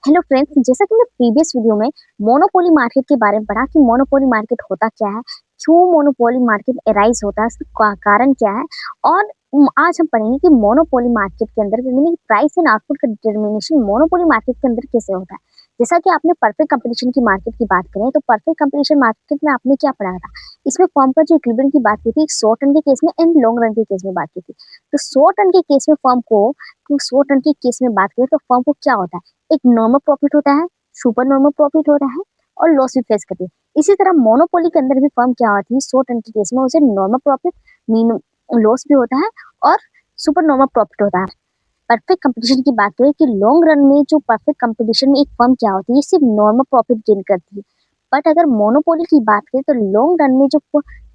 Hello friends, जैसा कि मैं प्रीवियस वीडियो में मोनोपोली मार्केट के बारे में पढ़ा कि मोनोपोली मार्केट होता क्या है, क्यों मोनोपोली मार्केट अराइज होता है, उसका कारण क्या है। और आज हम पढ़ेंगे कि मोनोपोली मार्केट के अंदर यानी प्राइस एंड आउटपुट का डिटरमिनेशन मोनोपोली मार्केट के अंदर कैसे होता है। जैसा कि आपने परफेक्ट कंपटीशन की मार्केट की बात करें तो परफेक्ट कंपटीशन मार्केट में आपने क्या पढ़ा था। इसमें फर्म का जो इक्विलिब्रियम की बात की थी शॉर्ट रन के केस में एंड लॉन्ग रन के केस में बात की थी। तो शॉर्ट रन के केस में फर्म को शॉर्ट रन के केस में बात करें तो फर्म को क्या होता है, एक नॉर्मल प्रॉफिट होता है, सुपर नॉर्मल प्रॉफिट होता है और लॉस भी फेस करती है। इसी तरह मोनोपोली के अंदर भी फर्म क्या होती है, शॉर्ट रन के केस में उसे नॉर्मल प्रॉफिट मीन लॉस भी होता है और सुपर नॉर्मल प्रॉफिट होता है। परफेक्ट कंपटीशन की बात करें कि लॉन्ग रन में जो परफेक्ट कंपटीशन में एक फर्म क्या होती है, सिर्फ नॉर्मल प्रॉफिट गेन करती है। बट अगर मोनोपोली की बात करें तो लॉन्ग रन में जो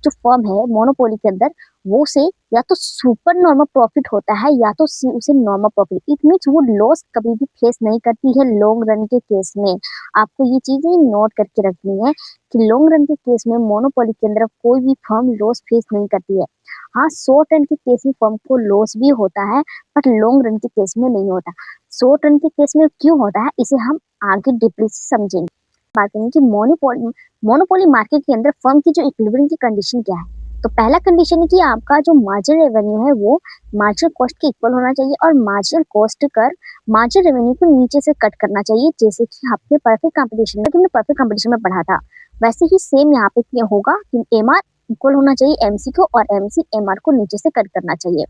जो फर्म है मोनोपोली के अंदर, वो से या तो सुपर नॉर्मल प्रॉफिट होता है या तो उसे नॉर्मल प्रॉफिट। इट मीन्स वो लॉस कभी भी फेस नहीं करती है लॉन्ग रन के केस में। आपको ये चीजें नोट करके रखनी है कि लॉन्ग रन के केस में मोनोपोली के अंदर कोई भी फर्म लॉस फेस नहीं करती है। हाँ, शॉर्ट रन के केस में फर्म को लॉस भी होता है बट लॉन्ग रन के केस में नहीं होता। शॉर्ट रन के केस में क्यों होता है, इसे हम आगे डीपली से समझेंगे। बात करेंगे कि मोनोपोली मोनोपोली मार्केट के अंदर फर्म की जो इक्विलिब्रियम की कंडीशन क्या है। तो पहला कंडीशन है कि आपका जो मार्जिनल रेवेन्यू है वो मार्जिनल कॉस्ट के इक्वल होना चाहिए और मार्जिनल कॉस्ट कर मार्जिनल रेवेन्यू को नीचे से कट करना चाहिए। जैसे कि आपने परफेक्ट कंपटीशन में पढ़ा था, वैसे ही सेम यहाँ पे क्या होगा कि एमआर इक्वल होना चाहिए एमसी को और एमसी एमआर को नीचे से कट करना चाहिए।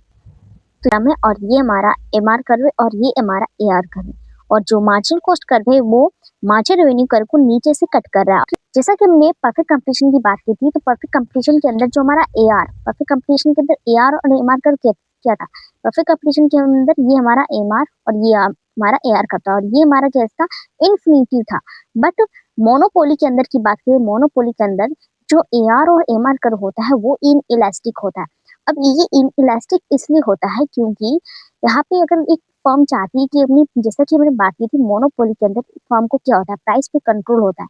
तो में और ये हमारा एमआर कर्व है और ये हमारा एआर कर्व है। और जो मार्जिनल कॉस्ट कर्व है वो मार्जिनल रेवेन्यू कर्व को नीचे से कट कर रहा है। जैसा कि हमने परफेक्ट कंपटीशन की बात की थी, तो परफेक्ट कंपटीशन के अंदर जो हमारा एआर, परफेक्ट कंपटीशन के अंदर एआर और एमआर कर्व क्या था। परफेक्ट कंपटीशन के अंदर ये हमारा एमआर और ये हमारा एआर कर्व था और ये हमारा क्या था, इन्फिनिटी था। बट मोनोपोली के अंदर की बात करें, मोनोपोली के अंदर जो एआर और एमआर कर्व होता है वो इन इलास्टिक होता है। अब ये इन इलास्टिक इसलिए होता है क्योंकि यहाँ पे अगर एक फर्म चाहती है कि अपनी, जैसा कि हमने बात की थी, मोनोपोली के अंदर फर्म को क्या होता है, प्राइस पे कंट्रोल होता है।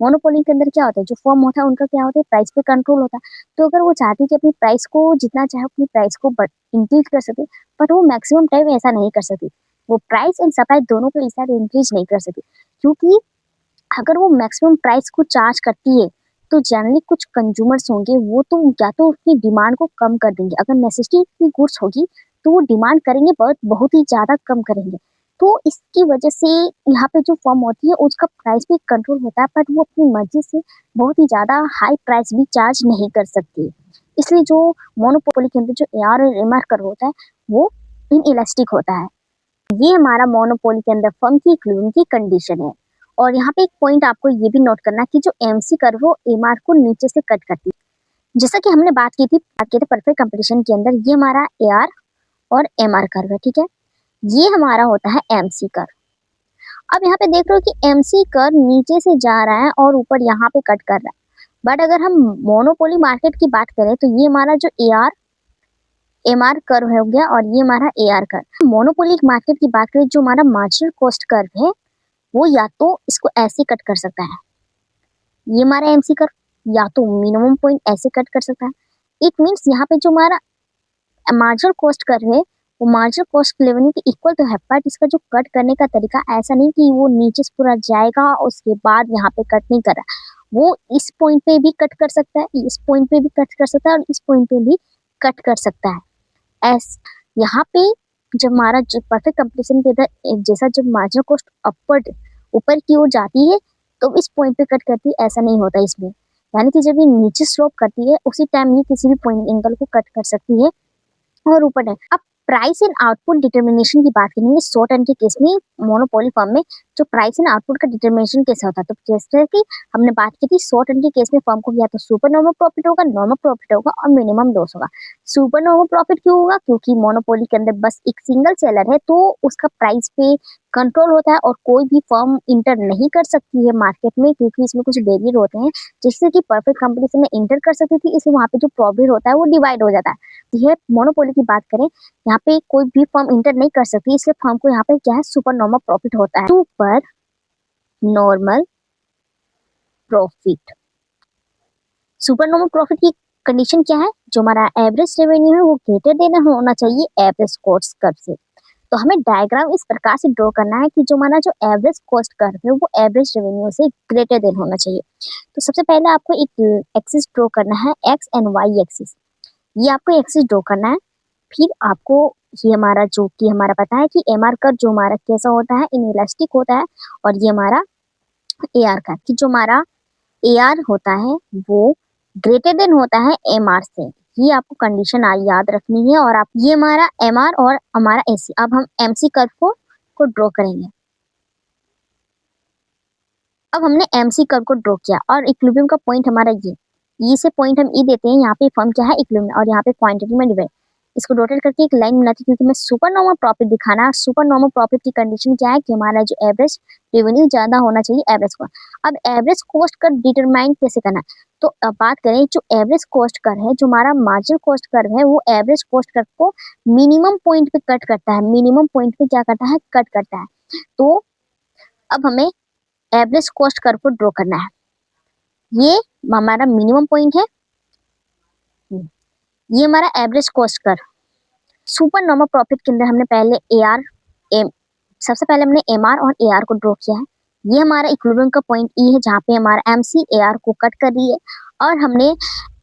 मोनोपोली के अंदर क्या होता है, जो फर्म होता है उनका क्या होता है, प्राइस पे कंट्रोल होता है। तो अगर वो चाहती है कि अपनी प्राइस को जितना चाहे अपनी प्राइस को इंक्रीज कर सके, बट वो मैक्सिमम टाइम ऐसा नहीं कर सकती। वो प्राइस एंड सप्लाई दोनों को एक साथ इंक्रीज नहीं कर सकती, क्योंकि अगर वो मैक्सिमम प्राइस को चार्ज करती है तो जनरली कुछ कंज्यूमर्स होंगे वो तो या तो अपनी डिमांड को कम कर देंगे। अगर नेसेसिटी की गुड्स होगी तो वो डिमांड करेंगे बट बहुत ही ज्यादा कम करेंगे। तो इसकी वजह से यहाँ पे जो फर्म होती है उसका प्राइस भी कंट्रोल होता है, बट वो अपनी मर्जी से बहुत ही ज्यादा हाई प्राइस भी चार्ज नहीं कर सकती। इसलिए जो मोनोपोली के अंदर जो एआर और एमआर कर होता है वो इन इलास्टिक होता है। ये हमारा मोनोपोली के अंदर फर्म की इक्विलिब्रियम की कंडीशन है। और यहाँ पे एक पॉइंट आपको ये भी नोट करना है कि जो एमसी कर्व वो एमआर को नीचे से कट करती है। जैसा कि हमने बात की थी परफेक्ट कंपटीशन के अंदर, ये हमारा एआर और एमआर कर्व है, ठीक है। ये हमारा होता है एमसी कर्व। अब यहाँ पे देख रहे हो कि एमसी कर्व नीचे से जा रहा है और ऊपर यहाँ पे कट कर रहा है। बट अगर हम मोनोपोली मार्केट की बात करें तो ये हमारा जो एआर एमआर कर्व हो गया और ये हमारा एआर कर्व। मोनोपोली मार्केट की बात करें, जो हमारा मार्जिनल कॉस्ट कर्व है वो या तो इसको ऐसे कट कर सकता है, ये हमारा एमसी कर्व, या तो मिनिमम पॉइंट ऐसे कट कर सकता है। इट मीन्स यहाँ पे जो हमारा मार्जिनल कॉस्ट कर्व है वो मार्जिनल कॉस्ट लेवल के इक्वल तो है, बट इसका जो कट करने का तरीका ऐसा नहीं कि वो नीचे से पूरा जाएगा और उसके बाद यहाँ पे कट नहीं कर रहा। वो इस पॉइंट पे भी कट कर सकता है, इस पॉइंट पे भी कट कर सकता है और इस पॉइंट पे भी कट कर सकता है। एस यहाँ पे जब हमारा जो परफेक्ट कंपटीशन के अंदर जैसा जब मार्जिनल कॉस्ट अपवर्ड ऊपर की ओर जाती है तो इस पॉइंट पे कट करती है, ऐसा नहीं होता इसमें। यानी कि जब ये नीचे स्लोप करती है उसी टाइम ये किसी भी पॉइंट एंगल को कट कर सकती है और ऊपर है। अब प्राइस एंड आउटपुट डिटरमिनेशन की बात करेंगे शॉर्ट रन के केस में मोनोपोली फर्म में, जो प्राइस एंड आउटपुट का डिटरमिनेशन कैसे होता है। तो जैसे कि हमने बात की थी, शॉर्ट रन के केस में फर्म को या तो सुपर नॉर्मल प्रॉफिट होगा, नॉर्मल प्रॉफिट होगा और मिनिमम लॉस होगा। सुपर नॉर्मल प्रॉफिट क्यों होगा, क्योंकि मोनोपोली के अंदर बस एक सिंगल सेलर है तो उसका प्राइस पे कंट्रोल होता है और कोई भी फर्म इंटर नहीं कर सकती है मार्केट में, क्योंकि इसमें कुछ बैरियर होते हैं जिससे कि परफेक्ट कंपटीशन में इंटर कर सकती थी, इसलिए वहाँ पे जो प्रॉफिट होता है वो डिवाइड हो जाता है। तो ये मोनोपोली की बात करें, यहाँ पे कोई भी फर्म इंटर नहीं कर सकती, इसलिए फर्म को यहाँ पे क्या है, सुपर नॉर्मल प्रॉफिट होता है। Super normal profit, super normal profit की कंडीशन क्या है, जो हमारा एवरेज रेवेन्यू है वो ग्रेटर देन होना चाहिए एवरेज कॉस्ट कर्व से। तो हमें डायग्राम इस प्रकार से ड्रॉ करना है कि जो हमारा जो एवरेज कॉस्ट कर्व है वो एवरेज रेवेन्यू से ग्रेटर देन होना चाहिए। तो सबसे पहले आपको एक एक्सिस ड्रॉ करना है, एक्स एंड वाई एक्सिस। ये आपको एक्सिस ड्रॉ करना है। फिर आपको ये हमारा जो कि हमारा पता है कि एमआर कर्व जो हमारा कैसा होता है, इनइलास्टिक होता है, और ये हमारा एआर कर्व कि जो हमारा एआर होता है वो ग्रेटर देन होता है एमआर से। ये आपको कंडीशन याद रखनी है। और आप ये हमारा एमआर और हमारा एसी। अब हम एमसी कर्व को ड्रॉ करेंगे। अब हमने एमसी कर्व को ड्रॉ किया और इक्विलिब्रियम का पॉइंट हमारा ये से पॉइंट हम ई देते हैं। यहाँ पे फॉर्म क्या है, इक्विलिब्रियम, और यहाँ पे क्वांटिटी में डिवाइड। इसको रोटेट करके एक लाइन बनाती हूँ क्योंकि मैं सुपर नॉर्मल प्रॉफिट दिखाना है। सुपर नॉर्मल प्रॉफिट की कंडीशन क्या है कि हमारा जो एवरेज रेवेन्यू ज्यादा होना चाहिए एवरेज को। अब एवरेज कॉस्ट का डिटरमाइन कैसे करना है, तो अब बात करें जो एवरेज कॉस्ट कर्व है, जो हमारा मार्जिनल कॉस्ट कर्व है, वो एवरेज कॉस्ट कर्व को मिनिमम पॉइंट पे कट करता है। मिनिमम पॉइंट पे क्या करता है, कट करता है। तो अब हमें एवरेज कॉस्ट कर्व को ड्रॉ करना है। ये हमारा मिनिमम पॉइंट है, ये हमारा average cost curve. Super normal profit के अंदर हमने पहले सबसे पहले हमने एमआर और एआर को ड्रॉ किया है। ये हमारा इक्विलिब्रियम का पॉइंट ई है जहाँ पे हमारा एमसी एआर को कट कर रही है। और हमने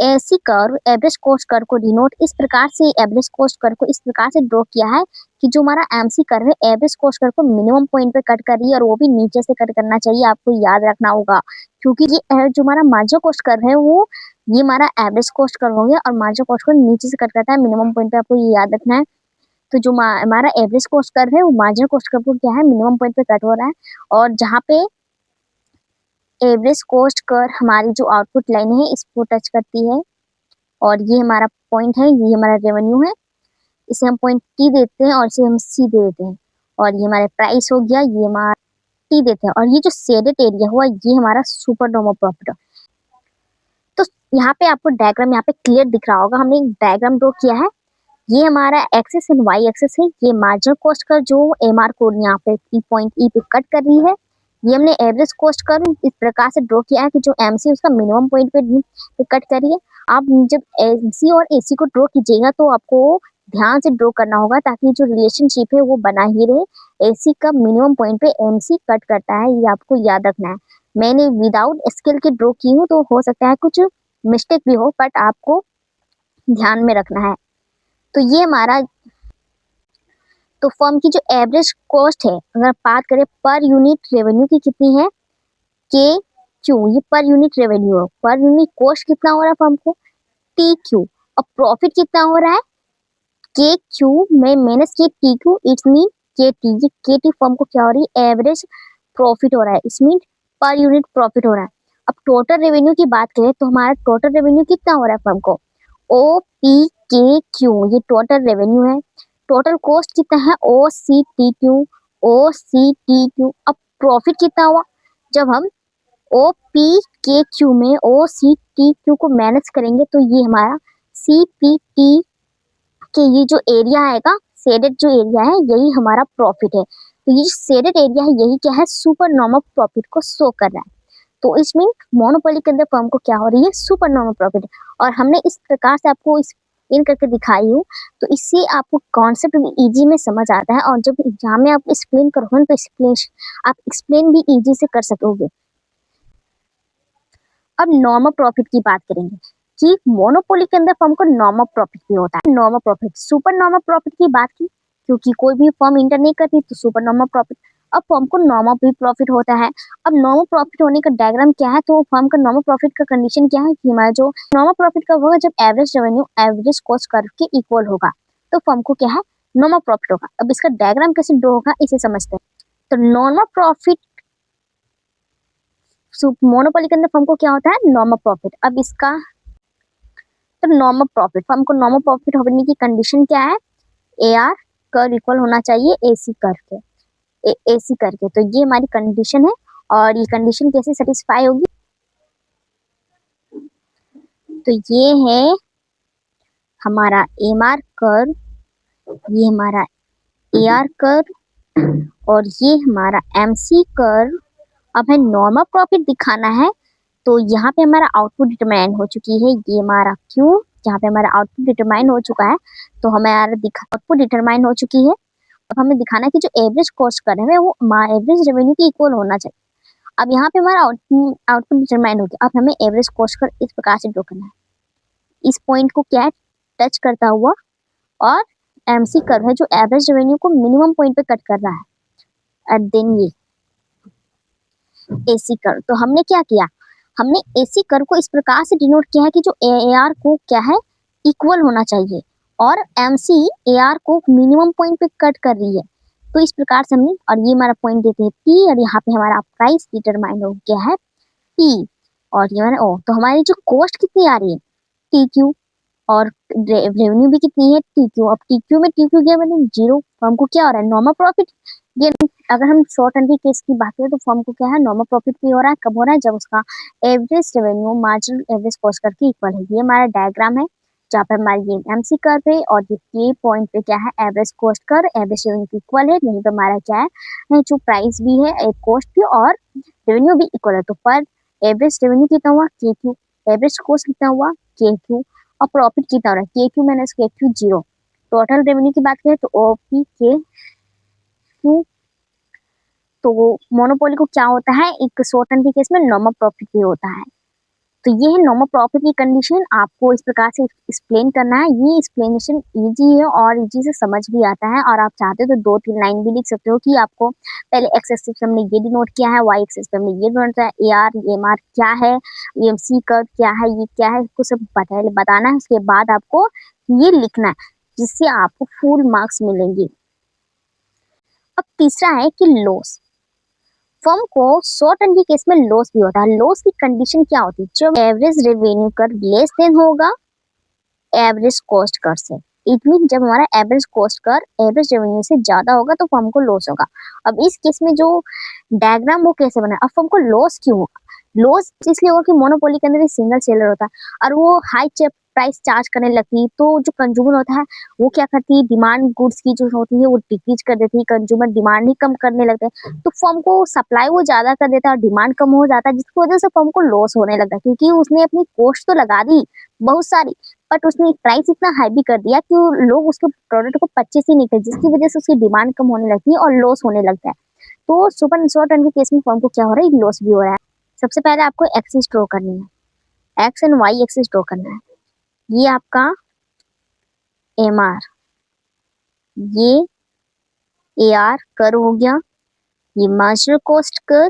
AC curve, average cost curve को डिनोट इस प्रकार से, एवरेज कॉस्ट कर्व को इस प्रकार से ड्रॉ किया है कि जो हमारा एमसी कर्व है एवरेज कॉस्ट कर्व को मिनिमम पॉइंट पे कट कर रही है, और वो भी नीचे से कट करना चाहिए, आपको याद रखना होगा। क्योंकि ये जो हमारा मार्जिनल कॉस्ट कर्व है वो ये हमारा एवरेज कॉस्ट कर्व हो गया, और मार्जिनल कॉस्ट को नीचे से कट करता है मिनिमम पॉइंट पे, आपको ये याद रखना है। तो जो हमारा एवरेज कॉस्ट कर्व है वो मार्जिनल कॉस्ट कर्व को क्या है, मिनिमम पॉइंट पे कट हो रहा है। और जहाँ पे एवरेज कॉस्ट कर्व हमारी जो आउटपुट लाइन है इसको टच करती है, और ये हमारा पॉइंट है, ये हमारा रेवेन्यू है। इसे हम पॉइंट टी देते हैं और इसे हम सी दे देते हैं, और ये हमारा प्राइस हो गया, ये हमारा टी देते हैं। और ये जो शेडेड एरिया हुआ ये हमारा सुपर नॉर्मल प्रॉफिट। तो यहाँ पे आपको डायग्राम यहाँ पे क्लियर दिख रहा होगा, हमने एक डायग्राम ड्रॉ किया है। ये हमारा एक्सेस एंड वाई एक्सेस है। ये मार्जिनल कॉस्ट का जो एमआर कोड यहाँ पे पॉइंट ई पे कट कर रही है। ये हमने एवरेज कॉस्ट कर इस प्रकार से ड्रॉ किया है कि जो एमसी उसका मिनिमम पॉइंट पे कट कर रही है। आप जब एमसी और एसी को ड्रॉ कीजिएगा तो आपको ध्यान से ड्रॉ करना होगा ताकि जो रिलेशनशिप है वो बना ही रहे। एसी का मिनिमम पॉइंट पे एमसी कट करता है, ये आपको याद रखना है। मैंने विदाउट स्केल के ड्रॉ की हूँ तो हो सकता है कुछ मिस्टेक भी हो, बट आपको ध्यान में रखना है। तो ये हमारा तो फर्म की जो एवरेज कॉस्ट है, अगर बात करें पर यूनिट रेवेन्यू की कितनी है, के क्यू, ये पर यूनिट रेवेन्यू है। पर यूनिट कॉस्ट कितना हो रहा है फर्म को, टी क्यू। और प्रॉफिट कितना हो रहा है, के क्यू में माइनस के टी क्यू, इट्स मीन के टी। ये के टी फर्म को क्या हो रही है, एवरेज प्रॉफिट हो रहा है, it's mean per unit profit हो रहा है। अब टोटल रेवेन्यू की बात करें तो हमारा टोटल रेवेन्यू कितना हो रहा है फर्म को, ओ पी के क्यू, ये टोटल रेवेन्यू है। टोटल कॉस्ट कितना है, ओ सी टी क्यू, ओ सी टी क्यू। अब प्रॉफिट कितना हुआ, जब हम ओ पी के क्यू में ओ सी टी क्यू को मैनेज करेंगे तो ये हमारा सी पी टी के ये जो एरिया आएगा, शेडेड जो एरिया है, यही हमारा प्रॉफिट है। तो ये शेडेड एरिया है यही क्या है, सुपर नॉर्मल प्रॉफिट को शो कर रहा है। तो इसमें मोनोपोली के अंदर फर्म को क्या हो रही है, सुपर नॉर्मल प्रॉफिट। और हमने इस प्रकार से आपको इस इन करके दिखाई हूँ, तो इससे आपको कॉन्सेप्ट भी इजी में समझ आता है। और जब एग्जाम में आप एक्सप्लेन करोगे तो आप एक्सप्लेन भी इजी से कर सकोगे। अब नॉर्मल प्रॉफिट की बात करेंगे कि मोनोपोली के अंदर फर्म को नॉर्मल प्रॉफिट भी होता है। Normal profit, super normal profit की बात की क्योंकि कोई भी फर्म इंटर नहीं करती तो सुपर नॉर्मल प्रॉफिट। अब फर्म को नॉर्मल भी प्रॉफिट होता है। अब नॉर्मल प्रॉफिट होने का डायग्राम क्या है, तो फर्म का नॉर्मल प्रॉफिट का कंडीशन क्या है कि हमारा जो नॉर्मल प्रॉफिट कब होगा, जब average revenue average cost curve के इक्वल होगा तो फर्म को क्या है, नॉर्मल प्रॉफिट होगा। अब इसका डायग्राम कैसे ड्रॉ होगा इसे समझते हैं। तो नॉर्मल प्रॉफिट, मोनोपोली के अंदर फर्म को क्या होता है, नॉर्मल प्रॉफिट। अब इसका तो नॉर्मल प्रॉफिट, फर्म को नॉर्मल प्रॉफिट होने की कंडीशन क्या है, एआर कर्व इक्वल होना चाहिए एसी कर्व के, एसी कर्व के। तो ये हमारी कंडीशन है। और ये कंडीशन कैसे सेटिस्फाई होगी, तो ये है हमारा एमआर कर्व, ये हमारा एआर कर्व, और ये हमारा एमसी कर्व। अब है नॉर्मल प्रॉफिट दिखाना है, तो यहाँ पे हमारा आउटपुट डिटरमाइन हो चुकी है, ये हमारा क्यू, जहाँ पे हमारा आउटपुट डिटरमाइन हो चुका है। तो हमारा आउटपुट डिटरमाइन हो चुकी है। अब हमें दिखाना है कि जो एवरेज कॉस्ट कर रहे हैं वो एवरेज रेवेन्यू के इक्वल होना चाहिए। अब यहाँ पे हमारा आउटपुट डिटरमाइन हो गया। अब हमें एवरेज कॉस्ट कर इस प्रकार से ड्रॉ करना है, इस पॉइंट को क्या टच करता हुआ, और एमसी कर्व है जो एवरेज रेवेन्यू को मिनिमम पॉइंट पे कट कर रहा है। एंड देन ये एसी कर्व, तो हमने क्या किया, हमने एसी कर्व को इस प्रकार से डिनोट किया है कि जो एआर को क्या है इक्वल होना चाहिए, और एमसी एआर को मिनिमम पॉइंट पे कट कर रही है। तो इस प्रकार से हमने, और ये हमारा पॉइंट देते हैं पी, और यहाँ पे हमारा प्राइस डिटरमाइन हो गया है पी, और ये हमारा ओ। तो हमारी जो कॉस्ट कितनी आ रही है टी क्यू, और रेवेन्यू भी कितनी है टी क्यू। अब टी क्यू में टी क्यू गया मैंने 0, तो हमको क्या हो रहा है नॉर्मल प्रॉफिट। ये अगर हम शॉर्ट टर्म की केस की बात करें तो फर्म को क्या है नॉर्मल प्रॉफिट भी हो रहा है। कब हो रहा है, जब उसका average revenue marginal average cost करके इक्वल है। ये हमारा डायग्राम है जहाँ पर हमारी ये एमसी कर्व है, और ये पॉइंट पे क्या है एवरेज कॉस्ट कर एवरेज रेवेन्यू की इक्वल है। यहीं पे हमारा क्या है जो प्राइस भी है, कॉस्ट भी और रेवेन्यू भी इक्वल है। तो पर एवरेज रेवेन्यू कितना हुआ के क्यू, एवरेज कॉस्ट कितना हुआ के क्यू, और प्रॉफिट कितना हो रहा है के क्यू माइनस के क्यू 0। टोटल रेवेन्यू की बात करें तो ओ पी के क्यू। तो मोनोपोली को क्या होता है, एक शॉर्ट टर्म के केस में नॉर्मल प्रॉफिट भी होता है। तो ये है नॉर्मल प्रॉफिट की कंडीशन, आपको इस प्रकार से एक्सप्लेन करना है। ये एक्सप्लेनेशन इजी है और इजी से समझ भी आता है, और आप चाहते हो तो 2-3 लाइन भी लिख सकते हो कि आपको पहले एक्स एक्सिस पे हमने ये डिनोट किया है, वाई एक्सिस पे हमने ये डिनोट किया है, ए आर एम आर क्या है, एमसी कर्व क्या है, ये क्या है, इसको सब बताना है। उसके बाद आपको ये लिखना है, जिससे आपको फुल मार्क्स मिलेंगे। अब तीसरा है कि लॉस। फर्म को शॉर्ट टर्म के केस में लॉस भी होता है। लॉस की कंडीशन क्या होती है, जब एवरेज रेवेन्यू कर लेस देन होगा एवरेज कॉस्ट कर से। इट मीन जब हमारा एवरेज कॉस्ट कर एवरेज रेवेन्यू से ज्यादा होगा तो फर्म को लॉस होगा। अब इस केस में जो डायग्राम वो कैसे बना है, अब फर्म को लॉस क्यों होगा, लॉस इसलिए होगा कि मोनोपोली के अंदर सिंगल सेलर होता है, और वो हाई प्राइस चार्ज करने लगती है। तो जो कंज्यूमर होता है वो क्या करती है, डिमांड गुड्स की जो होती है वो डिक्रीज कर देती है, कंज्यूमर डिमांड ही कम करने लगते हैं। तो फर्म को सप्लाई वो ज्यादा कर देता है और डिमांड कम हो जाता है, जिसकी वजह से फर्म को लॉस होने लगता है, क्योंकि उसने अपनी कॉस्ट तो लगा दी बहुत सारी, बट उसने प्राइस इतना हाई भी कर दिया कि लोग उसके प्रोडक्ट को परचेस ही नहीं करते, जिसकी वजह से उसकी डिमांड कम होने लगती है और लॉस होने लगता है। तो सुपर शॉर्ट टर्म के केस में फर्म को क्या हो रहा है, लॉस भी हो रहा है। सबसे पहले आपको एक्सिस ड्रॉ करनी है, X and Y axis draw करना है। ये आपका एम आर, ये ए आर कर हो गया, ये मार्जिनल कॉस्ट कर,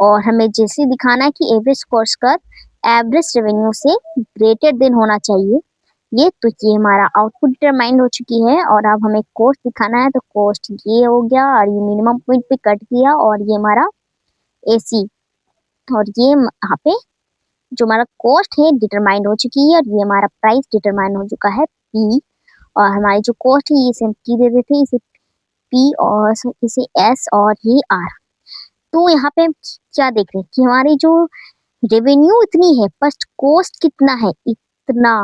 और हमें जैसे दिखाना है कि एवरेज कॉस्ट कर एवरेज रेवेन्यू से ग्रेटर देन होना चाहिए। ये तो ये हमारा आउटपुट डिटरमाइंड हो चुकी है, और अब हमें कॉस्ट दिखाना है, तो कॉस्ट ये हो गया, और ये मिनिमम पॉइंट पे कट किया, और ये हमारा एसी, और ये यहाँ पे जो हमारा कॉस्ट है डिटरमाइंड हो चुकी है, और ये हमारा प्राइस डिटरमाइंड हो चुका है पी, और हमारी जो कॉस्ट है इसे हम पी दे देते हैं, इसे पी और इसे एस और ये आर। तो यहाँ पे हम क्या देख रहे हैं कि हमारी जो रेवेन्यू इतनी है पर कॉस्ट कितना है, इतना।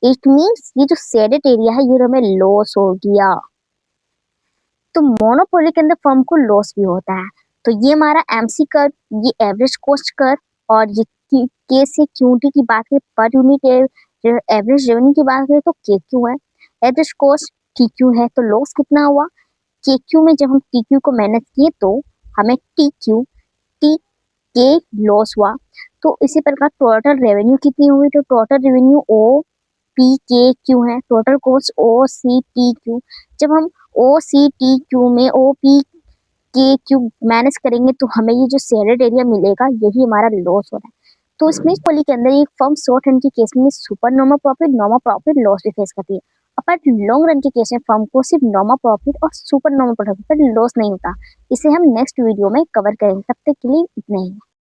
इट मीन्स ये जो शेडेड एरिया है ये हमें लॉस हो गया। तो मोनोपोली के अंदर फर्म को लॉस भी होता है। तो ये हमारा एमसी कर, ये एवरेज कॉस्ट कर, और ये के से क्यूटी की बात करें, पर यूनिट एवरेज रेवेन्यू की बात करें तो के क्यू है, एवरेज कॉस्ट टी क्यू है। तो लॉस कितना हुआ, के क्यू में जब हम टी क्यू को माइनस किए तो हमें टी क्यू टी के लॉस हुआ। तो इसी प्रकार टोटल रेवेन्यू कितनी हुई, तो टोटल रेवेन्यू ओ पी के क्यू है, टोटल कॉस्ट ओ सी टी क्यू। जब हम ओ सी टी क्यू में ओ पी के क्यू माइनस करेंगे तो हमें ये जो शेडेड एरिया मिलेगा यही हमारा लॉस हो रहा है। तो इसमें पॉली के अंदर एक फर्म शॉर्ट रन के केस में सुपर नॉर्मल प्रॉफिट लॉस भी फेस करती है, और लॉन्ग रन के केस में फर्म को सिर्फ नॉर्मल प्रॉफिट और सुपर नॉर्मल प्रॉफिट पर लॉस नहीं होता। इसे हम नेक्स्ट वीडियो में कवर करेंगे, तब तक के लिए इतना ही।